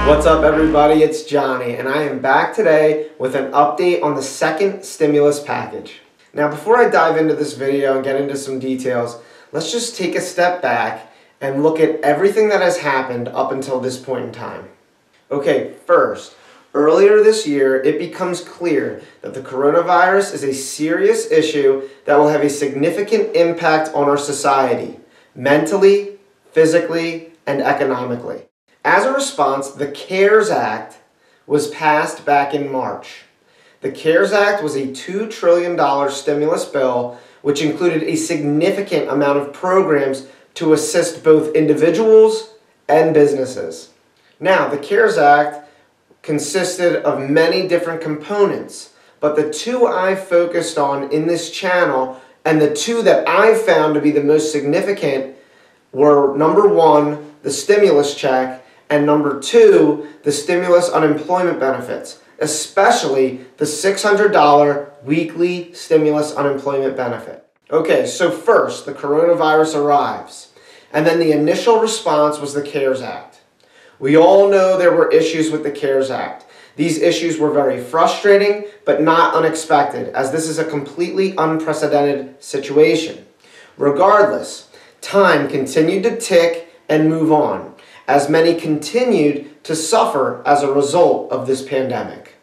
What's up, everybody? It's Johnny, and I am back today with an update on the second stimulus package. Now, before I dive into this video and get into some details, let's just take a step back and look at everything that has happened up until this point in time. Okay, first, earlier this year, it becomes clear that the coronavirus is a serious issue that will have a significant impact on our society, mentally, physically, and economically. As a response, the CARES Act was passed back in March. The CARES Act was a $2 trillion stimulus bill which included a significant amount of programs to assist both individuals and businesses. Now, the CARES Act consisted of many different components, but the two I focused on in this channel and the two that I found to be the most significant were, number one, the stimulus check, and number two, the stimulus unemployment benefits, especially the $600 weekly stimulus unemployment benefit. Okay, so first, the coronavirus arrives, and then the initial response was the CARES Act. We all know there were issues with the CARES Act. These issues were very frustrating, but not unexpected, as this is a completely unprecedented situation. Regardless, time continued to tick and move on, as many continued to suffer as a result of this pandemic.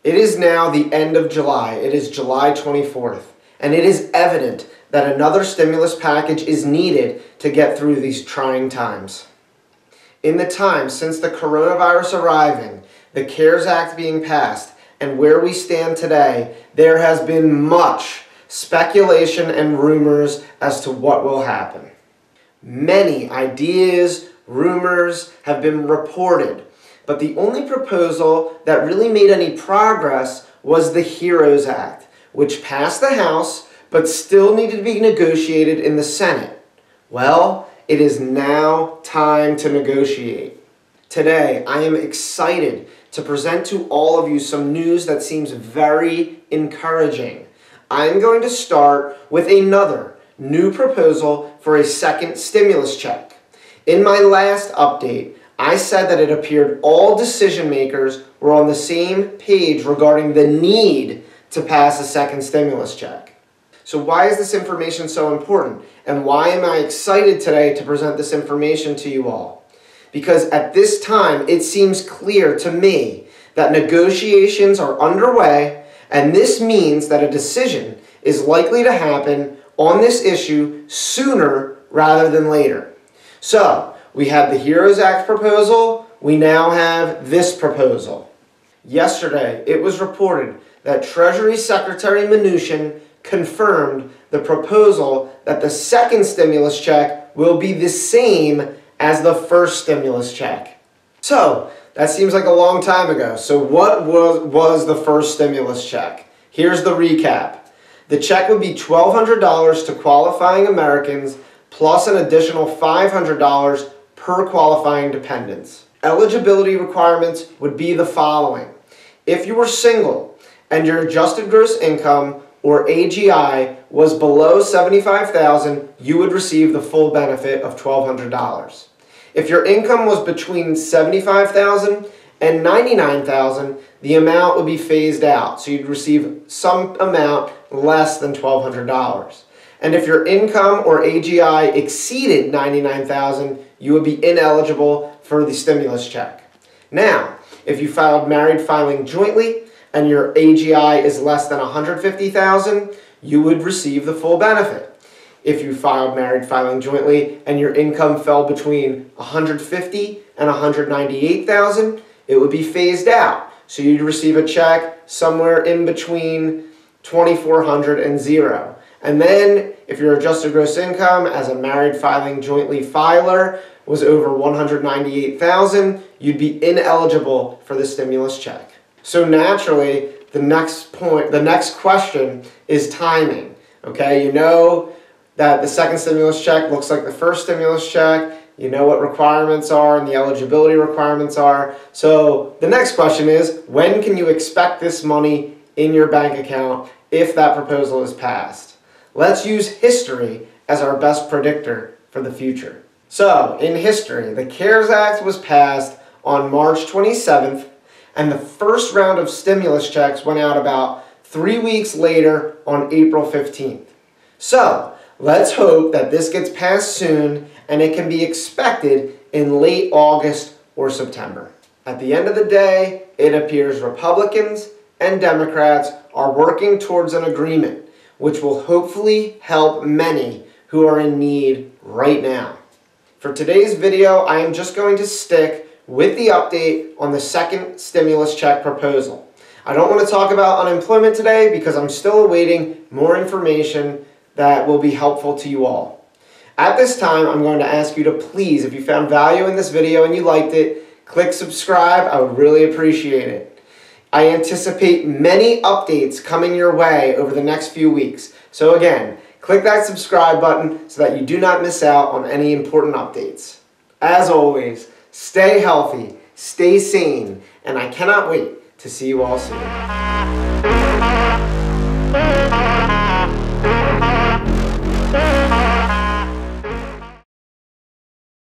It is now the end of July. It is July 24th, and it is evident that another stimulus package is needed to get through these trying times. In the time since the coronavirus arriving, the CARES Act being passed, and where we stand today, there has been much speculation and rumors as to what will happen. Many ideas, rumors have been reported, but the only proposal that really made any progress was the HEROES Act, which passed the House but still needed to be negotiated in the Senate. Well, it is now time to negotiate. Today, I am excited to present to all of you some news that seems very encouraging. I am going to start with another new proposal for a second stimulus check. In my last update, I said that it appeared all decision makers were on the same page regarding the need to pass a second stimulus check. So why is this information so important? And why am I excited today to present this information to you all? Because at this time, it seems clear to me that negotiations are underway, and this means that a decision is likely to happen on this issue sooner rather than later. So, we have the HEROES Act proposal, we now have this proposal. Yesterday, it was reported that Treasury Secretary Mnuchin confirmed the proposal that the second stimulus check will be the same as the first stimulus check. So, that seems like a long time ago. So what was the first stimulus check? Here's the recap. The check would be $1,200 to qualifying Americans plus an additional $500 per qualifying dependents. Eligibility requirements would be the following. If you were single and your adjusted gross income or AGI was below $75,000, you would receive the full benefit of $1,200. If your income was between $75,000 and $99,000, the amount would be phased out, so you'd receive some amount less than $1,200. And if your income or AGI exceeded $99,000, you would be ineligible for the stimulus check. Now, if you filed married filing jointly and your AGI is less than $150,000, you would receive the full benefit. If you filed married filing jointly and your income fell between $150,000 and $198,000, it would be phased out. So you'd receive a check somewhere in between $2,400 and $0. And then, if your adjusted gross income as a married filing jointly filer was over $198,000, you'd be ineligible for the stimulus check. So naturally, the next question is timing. Okay, you know that the second stimulus check looks like the first stimulus check. You know what requirements are and the eligibility requirements are. So the next question is, when can you expect this money in your bank account if that proposal is passed? Let's use history as our best predictor for the future. So, in history, the CARES Act was passed on March 27th, and the first round of stimulus checks went out about 3 weeks later on April 15th. So, let's hope that this gets passed soon and it can be expected in late August or September. At the end of the day, it appears Republicans and Democrats are working towards an agreement, which will hopefully help many who are in need right now. For today's video, I am just going to stick with the update on the second stimulus check proposal. I don't want to talk about unemployment today because I'm still awaiting more information that will be helpful to you all. At this time, I'm going to ask you to please, if you found value in this video and you liked it, click subscribe. I would really appreciate it. I anticipate many updates coming your way over the next few weeks. So again, click that subscribe button so that you do not miss out on any important updates. As always, stay healthy, stay sane, and I cannot wait to see you all soon.